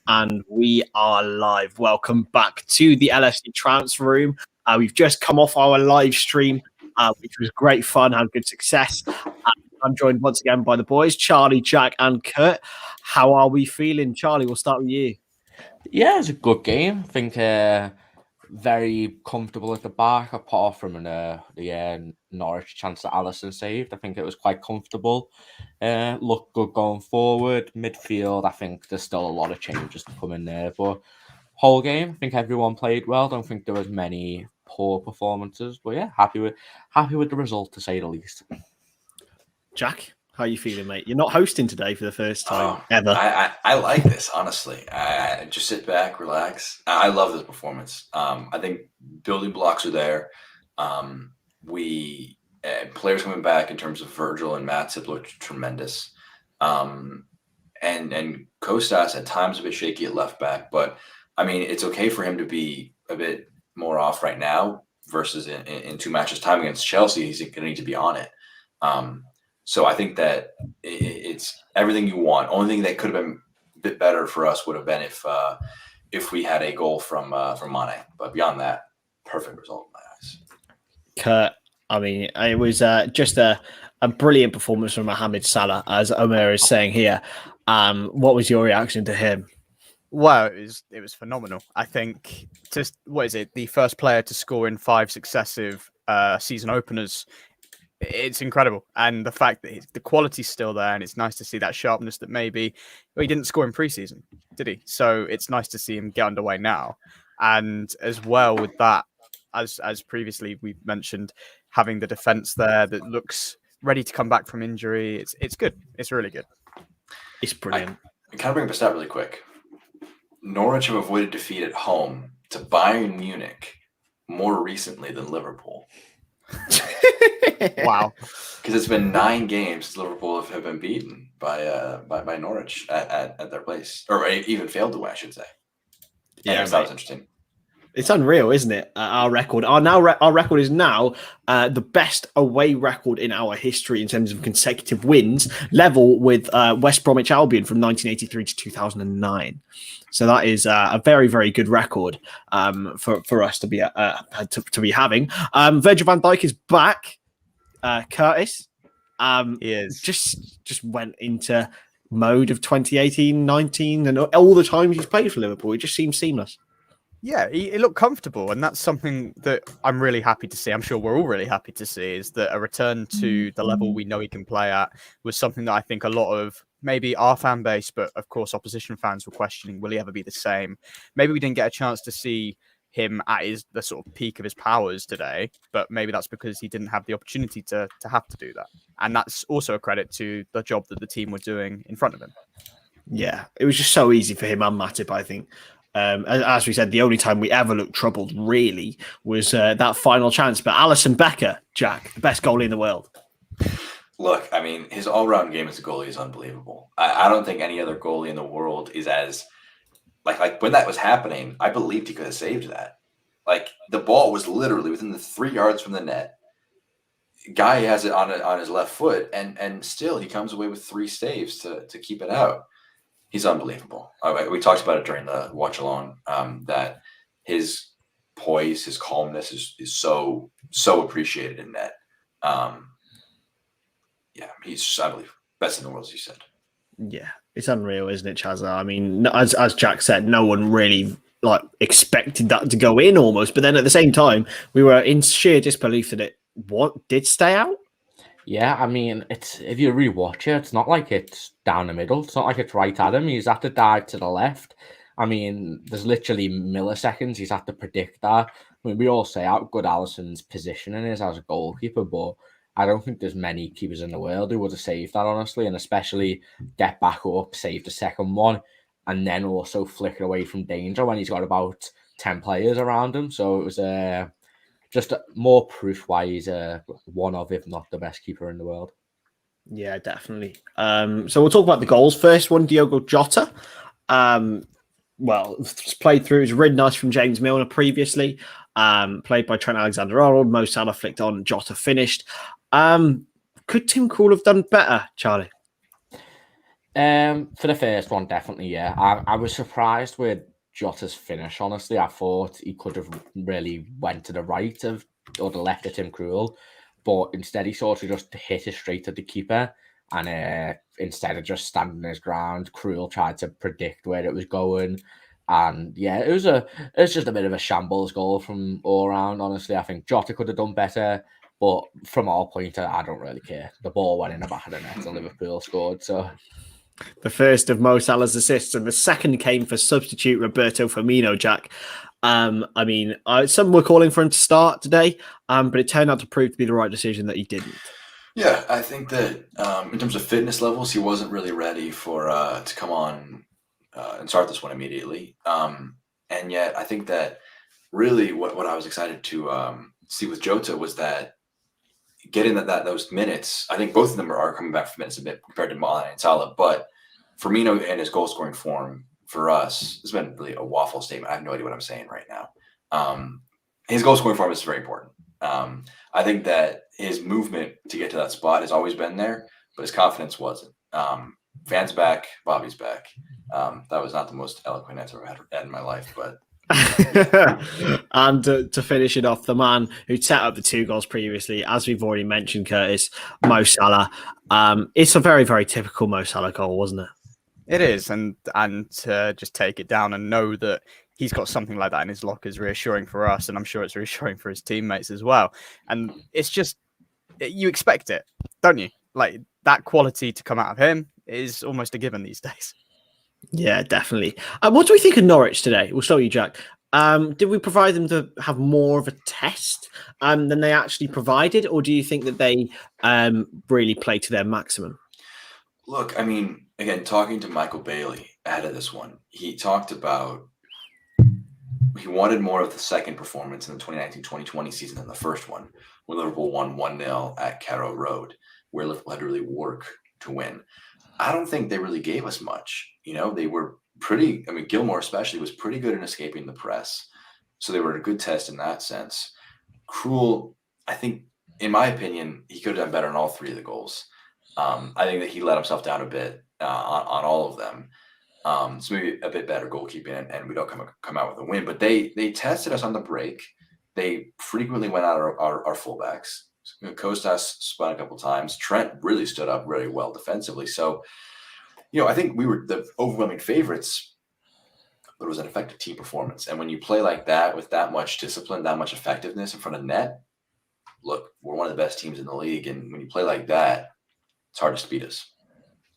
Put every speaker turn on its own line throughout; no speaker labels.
And we are live. Welcome back to the LFC Transfer Room. We've just come off our live stream, which was great fun, had good success. I'm joined once again by the boys, Charlie, Jack, and Kurt. How are we feeling? Charlie, we'll start with you.
Yeah, it was a good game. I think very comfortable at the back, apart from the Norwich chance that Alisson saved. I think it was quite comfortable. Looked good going forward. Midfield, I think there's still a lot of changes to come in there. But whole game, I think everyone played well. Don't think there was many poor performances. But yeah, happy with the result, to say the least.
Jack, how are you feeling, mate? You're not hosting today for the first time ever.
I like this, honestly. I just sit back, relax. I love this performance. I think building blocks are there. Players coming back in terms of Virgil and Matip looked tremendous. And Kostas at times a bit shaky at left back, but I mean, it's okay for him to be a bit more off right now versus in 2 matches time against Chelsea. He's going to need to be on it. So I think that it's everything you want. Only thing that could have been a bit better for us would have been if we had a goal from Mane. But beyond that, perfect result in my eyes.
Kurt, I mean, it was just a brilliant performance from Mohamed Salah, as Omer is saying here. What was your reaction to him?
Well, it was phenomenal. I think the first player to score in 5 successive season openers. It's incredible, and the fact that the quality's still there, and it's nice to see that sharpness that maybe he didn't score in pre-season, did he? So it's nice to see him get underway now, and as well with that, as previously we mentioned, having the defense there that looks ready to come back from injury. It's good. It's really good.
It's brilliant.
I kind of bring up a stat really quick. Norwich have avoided defeat at home to Bayern Munich more recently than Liverpool.
Wow.
Because it's been 9 games Liverpool have been beaten by Norwich at their place, or even failed to win, I should say. Yeah, that was interesting.
It's unreal, isn't it? Our record, our record is now the best away record in our history in terms of consecutive wins, level with West Bromwich Albion from 1983 to 2009. So that is a very, very good record for us to be having. Virgil van Dijk is back. Kurtis,
he is.
Just went into mode of 2018-19, and all the times he's played for Liverpool, it just seems seamless.
Yeah, he looked comfortable, and that's something that I'm really happy to see. I'm sure we're all really happy to see, is that a return to the level we know he can play at was something that I think a lot of maybe our fan base, but of course opposition fans were questioning, will he ever be the same? Maybe we didn't get a chance to see him at the sort of peak of his powers today, but maybe that's because he didn't have the opportunity to have to do that. And that's also a credit to the job that the team were doing in front of him.
Yeah, it was just so easy for him and Matip, I think. As we said, the only time we ever looked troubled, really, was that final chance. But Alisson Becker, Jack, the best goalie in the world.
Look, I mean, his all-round game as a goalie is unbelievable. I don't think any other goalie in the world is as... Like when that was happening, I believed he could have saved that. Like, the ball was literally within the 3 yards from the net. Guy has it on his left foot, and still he comes away with 3 saves to keep it out. He's unbelievable. We talked about it during the watch along, that his poise, his calmness is so appreciated in net. Yeah, he's, I believe, best in the world, as you said.
Yeah, it's unreal, isn't it, Chazza? I mean, as Jack said, no one really expected that to go in almost, but then at the same time, we were in sheer disbelief that it did stay out.
Yeah, I mean, if you rewatch it, it's not like it's down the middle. It's not like it's right at him. He's had to dive to the left. I mean, there's literally milliseconds he's had to predict that. I mean, we all say how good Alisson's positioning is as a goalkeeper, but I don't think there's many keepers in the world who would have saved that, honestly, and especially get back up, save the second one, and then also flicker away from danger when he's got about 10 players around him. So it was just more proof why he's one of, if not the best keeper in the world.
Yeah, definitely. So we'll talk about the goals. First one, Diogo Jota. Well, it's played through. It was really nice from James Milner previously. Played by Trent Alexander-Arnold. Mo Salah flicked on. Jota finished. Could Tim Krul have done better, Charlie?
For the first one, definitely, yeah. I was surprised with Jota's finish, honestly. I thought he could have really went to the right of or the left of Tim Krul, but instead he sort of just hit it straight at the keeper. And instead of just standing his ground, Krul tried to predict where it was going. And yeah, it was just a bit of a shambles goal from all around, honestly. I think Jota could have done better. But from our point, I don't really care. The ball went in the back of the net and Liverpool scored. So
the first of Mo Salah's assists, and the second came for substitute Roberto Firmino, Jack. I mean, some were calling for him to start today, but it turned out to prove to be the right decision that he didn't.
Yeah, I think that in terms of fitness levels, he wasn't really ready for to come on and start this one immediately. And yet, I think that really what I was excited to see with Jota was that getting those minutes. I think both of them are coming back for minutes a bit compared to Mane and Salah, but Firmino and his goal scoring form for us has been really a waffle statement. I have no idea what I'm saying right now. His goal scoring form is very important. I think that his movement to get to that spot has always been there, but his confidence wasn't. Fans back, Bobby's back. That was not the most eloquent answer I've had in my life, but.
And to finish it off, the man who set up the 2 goals previously, as we've already mentioned, Kurtis, Mo Salah. It's a very, very typical Mo Salah goal, wasn't it?
It is, and to just take it down and know that he's got something like that in his locker is reassuring for us, and I'm sure it's reassuring for his teammates as well. And it's just, you expect it, don't you? Like, that quality to come out of him is almost a given these days.
Yeah, definitely. What do we think of Norwich today? We'll start with you, Jack. Did we provide them to have more of a test than they actually provided, or do you think that they really played to their maximum?
Look, I mean, again, talking to Michael Bailey ahead of this one, he talked about he wanted more of the second performance in the 2019-2020 season than the first one, when Liverpool won 1-0 at Carrow Road, where Liverpool had to really work to win. I don't think they really gave us much. You know, they were pretty, I mean, Gilmore especially was pretty good in escaping the press. So they were a good test in that sense. Krul, I think, in my opinion, he could have done better on all 3 of the goals. I think that he let himself down a bit on all of them. So maybe a bit better goalkeeping, and we don't come out with a win. But they tested us on the break. They frequently went out our fullbacks. Kostas spun a couple times. Trent really stood up really well defensively. So, you know, I think we were the overwhelming favorites, but it was an effective team performance. And when you play like that with that much discipline, that much effectiveness in front of net, look, we're one of the best teams in the league. And when you play like that, it's hard to beat us.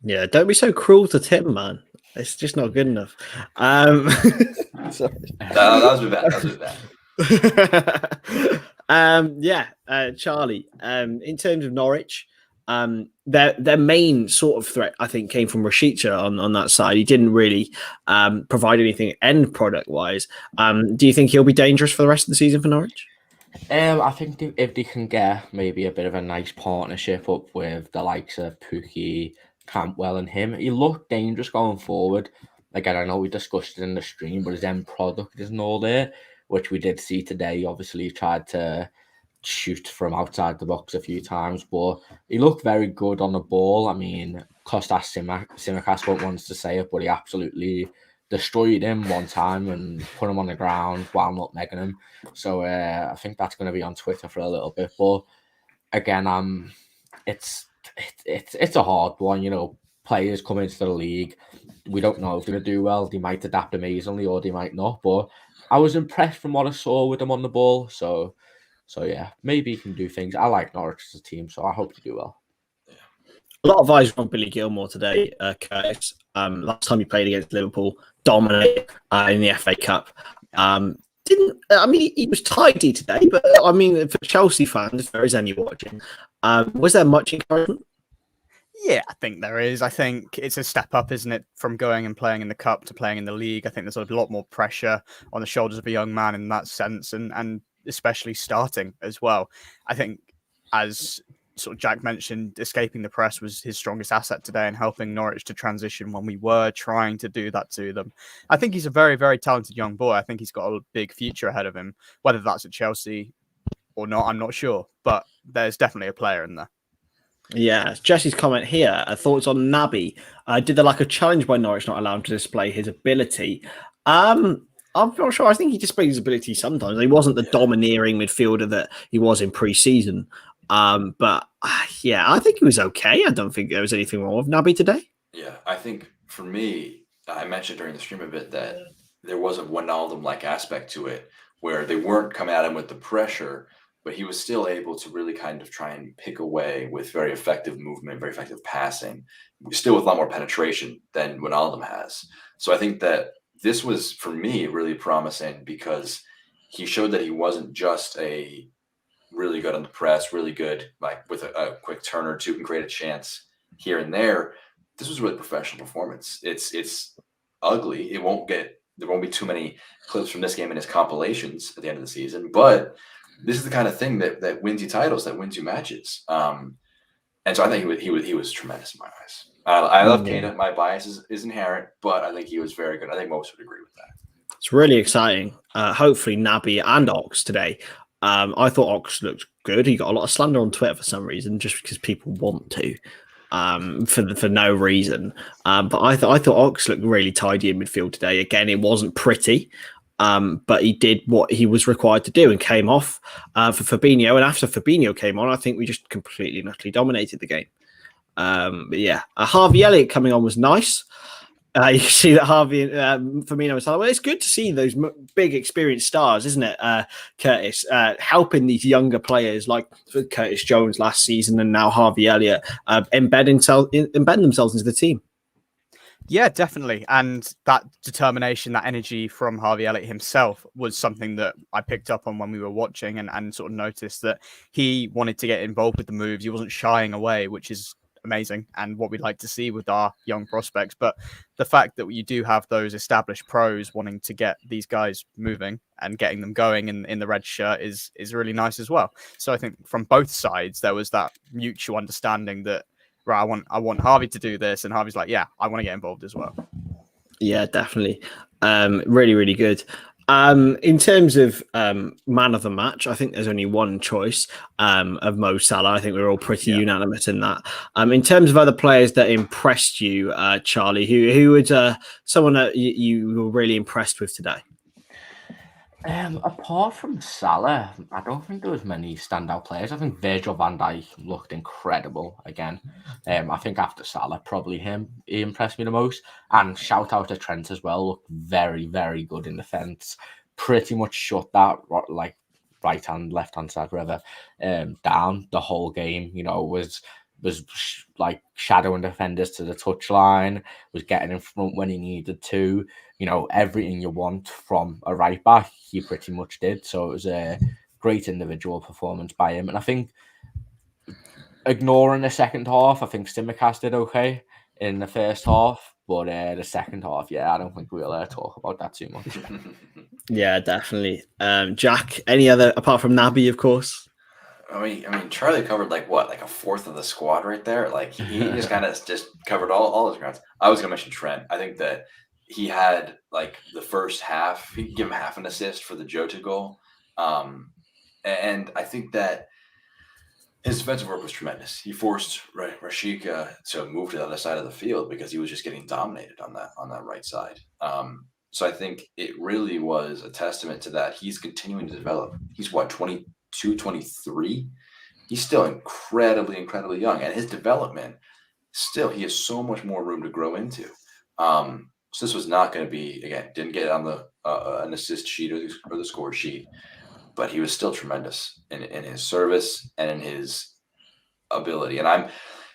Yeah, don't be so cruel to Tim, man. It's just not good enough. Sorry.
That was a bit bad. That was a bit bad.
Charlie, in terms of Norwich, their main sort of threat, I think, came from Rashica on that side. He didn't really provide anything end product wise. Do you think he'll be dangerous for the rest of the season for Norwich?
I think if they can get maybe a bit of a nice partnership up with the likes of Pukki, Campbell and him, he looked dangerous going forward. Again, I know we discussed it in the stream, but his end product isn't all there, which we did see today. Obviously, he tried to shoot from outside the box a few times, but he looked very good on the ball. I mean, Kostas Tsimikas wants to say it, but he absolutely destroyed him one time and put him on the ground while not megging him. So I think that's going to be on Twitter for a little bit. But again, it's a hard one. You know, players come into the league. We don't know if they're going to do well. They might adapt amazingly or they might not. But I was impressed from what I saw with them on the ball. So yeah, maybe he can do things. I like Norwich as a team, so I hope they do well.
A lot of eyes on Billy Gilmore today, Curtis. Last time he played against Liverpool, dominated in the FA Cup. He was tidy today, but I mean, for Chelsea fans, if there is any watching, was there much encouragement?
Yeah, I think there is. I think it's a step up, isn't it, from going and playing in the Cup to playing in the league. I think there's a lot more pressure on the shoulders of a young man in that sense, and especially starting as well. I think, as sort of Jack mentioned, escaping the press was his strongest asset today and helping Norwich to transition when we were trying to do that to them. I think he's a very, very talented young boy. I think he's got a big future ahead of him. Whether that's at Chelsea or not, I'm not sure, but there's definitely a player in there.
Yeah, Jesse's comment here. Thoughts on Naby? Did there like a challenge by Norwich not allow him to display his ability? I'm not sure. I think he displayed his ability sometimes. He wasn't the domineering midfielder that he was in pre-season. But yeah, I think he was okay. I don't think there was anything wrong with Naby today.
Yeah, I think for me, I mentioned during the stream a bit that there was a Wijnaldum-like aspect to it where they weren't coming at him with the pressure, but he was still able to really kind of try and pick away with very effective movement, very effective passing, still with a lot more penetration than Wijnaldum has. So I think that this was, for me, really promising because he showed that he wasn't just a really good on the press, really good, like with a quick turn or two can create a chance here and there. This was a really professional performance. It's ugly. There won't be too many clips from this game in his compilations at the end of the season, but this is the kind of thing that wins you titles, that wins you matches. And so I think he was tremendous in my eyes. I love Keita. My bias is inherent, but I think he was very good. I think most would agree with that.
It's really exciting. Hopefully Naby and Ox today. I thought Ox looked good. He got a lot of slander on Twitter for some reason, just because people want to, for no reason. But I thought Ox looked really tidy in midfield today. Again, it wasn't pretty, but he did what he was required to do and came off for Fabinho. And after Fabinho came on, I think we just completely and utterly dominated the game. But yeah, Harvey Elliott coming on was nice. You can see that Harvey and Firmino and Salah. Well, it's good to see those big experienced stars, isn't it, Kurtis, helping these younger players like Curtis Jones last season and now Harvey Elliott embed themselves into the team.
Yeah, definitely. And that determination, that energy from Harvey Elliott himself was something that I picked up on when we were watching and sort of noticed that he wanted to get involved with the moves. He wasn't shying away, which is amazing and what we'd like to see with our young prospects. But the fact that you do have those established pros wanting to get these guys moving and getting them going in the red shirt is really nice as well. So I think from both sides, there was that mutual understanding that, right, I want Harvey to do this. And Harvey's like, yeah, I want to get involved as well.
Yeah, definitely. Really, really good. In terms of man of the match, I think there's only one choice of Mo Salah. I think we're all pretty unanimous in that. In terms of other players that impressed you, Charlie, who was someone that you were really impressed with today?
Apart from Salah, I don't think there was many standout players. I think Virgil van Dijk looked incredible again. I think after Salah, probably he impressed me the most. And shout out to Trent as well. Looked very, very good in defence. Pretty much shut that like right hand, left hand side, whatever, down the whole game. You know, was like shadowing defenders to the touchline, was getting in front when he needed to. You know, everything you want from a right back, he pretty much did. So it was a great individual performance by him. And I think, ignoring the second half, I think Simicast did okay in the first half. But the second half, yeah, I don't think we'll talk about that too much.
Yeah, definitely. Jack, any other, apart from Naby, of course?
I mean, Charlie covered like a fourth of the squad right there. Like he just kind of just covered all his grounds. I was gonna mention Trent. I think that he had like the first half. He give him half an assist for the Jota goal, and I think that his defensive work was tremendous. He forced Rashika to move to the other side of the field because he was just getting dominated on that right side. So I think it really was a testament to that. He's continuing to develop. He's what, 22, 23? He's still incredibly young, and his development still, he has so much more room to grow into. So this was not going to be, again, didn't get on the an assist sheet or the score sheet, but he was still tremendous in his service and in his ability. And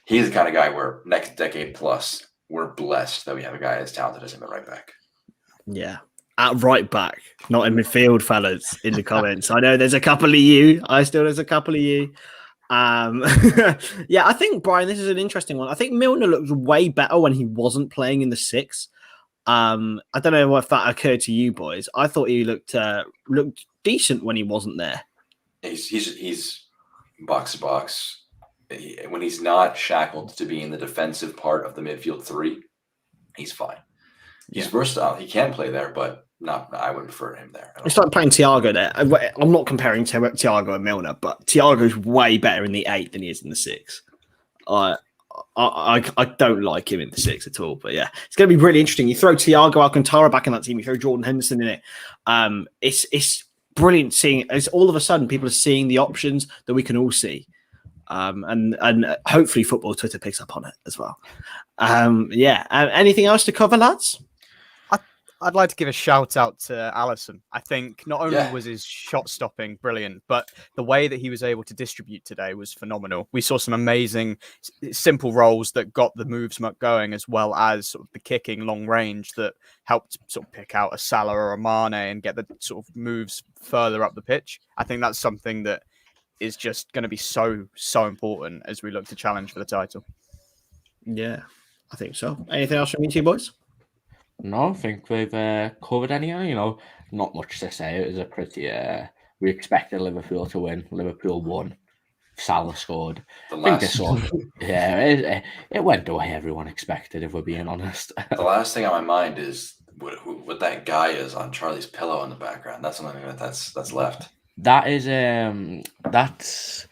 he's the kind of guy where next decade plus, we're blessed that we have a guy as talented as him at right back.
Yeah. At right back, not in midfield, fellas, in the comments. I know there's a couple of you. There's a couple of you. Yeah, I think, Brian, this is an interesting one. I think Milner looked way better when he wasn't playing in the six. I don't know if that occurred to you boys. I thought he looked decent when he wasn't there.
He's box to box. When he's not shackled to be in the defensive part of the midfield three, he's fine. He's versatile. He can play there, but I wouldn't prefer him there.
It's like playing Thiago there. I'm not comparing Thiago and Milner, but Thiago's way better in the 8 than he is in the 6. I don't like him in the six at all. But yeah, it's going to be really interesting. You throw Thiago Alcantara back in that team. You throw Jordan Henderson in it. It's brilliant seeing. It's all of a sudden people are seeing the options that we can all see. And hopefully football Twitter picks up on it as well. Anything else to cover, lads?
I'd like to give a shout out to Alisson. I think not only was his shot stopping brilliant, but the way that he was able to distribute today was phenomenal. We saw some amazing simple rolls that got the moves going, as well as sort of the kicking long range that helped sort of pick out a Salah or a Mane and get the sort of moves further up the pitch. I think that's something that is just going to be so important as we look to challenge for the title.
Yeah, I think so. Anything else from you two boys?
No, I think we've covered anything. You know, not much to say. It was a pretty. We expected Liverpool to win. Liverpool won. Salah scored. It went the way everyone expected. If we're being honest.
The last thing on my mind is what that guy is on Charlie's pillow in the background. That's something that's left.
That is that's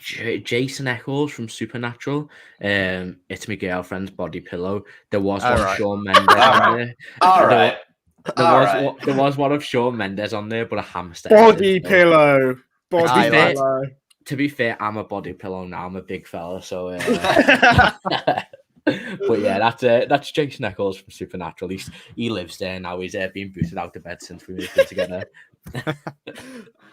Jason Eccles from Supernatural. It's my girlfriend's body pillow. There was one of Shawn Mendes on there.
All right.
There was one of Shawn Mendes on there, but a hamster.
Body pillow. Body pillow.
To be fair, I'm a body pillow now. I'm a big fella, so. But yeah, that's Jason Eccles from Supernatural. He lives there now. He's been booted out of bed since we moved in together.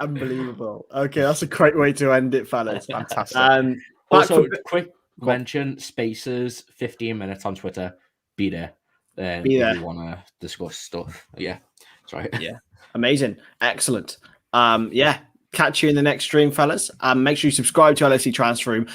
Unbelievable. Okay, that's a great way to end it, fellas.
Fantastic.
Also, quick mention: Spaces 15 minutes on Twitter. Be there. If you want to discuss stuff. Yeah, sorry.
Yeah, amazing, excellent. Catch you in the next stream, fellas. Make sure you subscribe to LFC Transfer Room.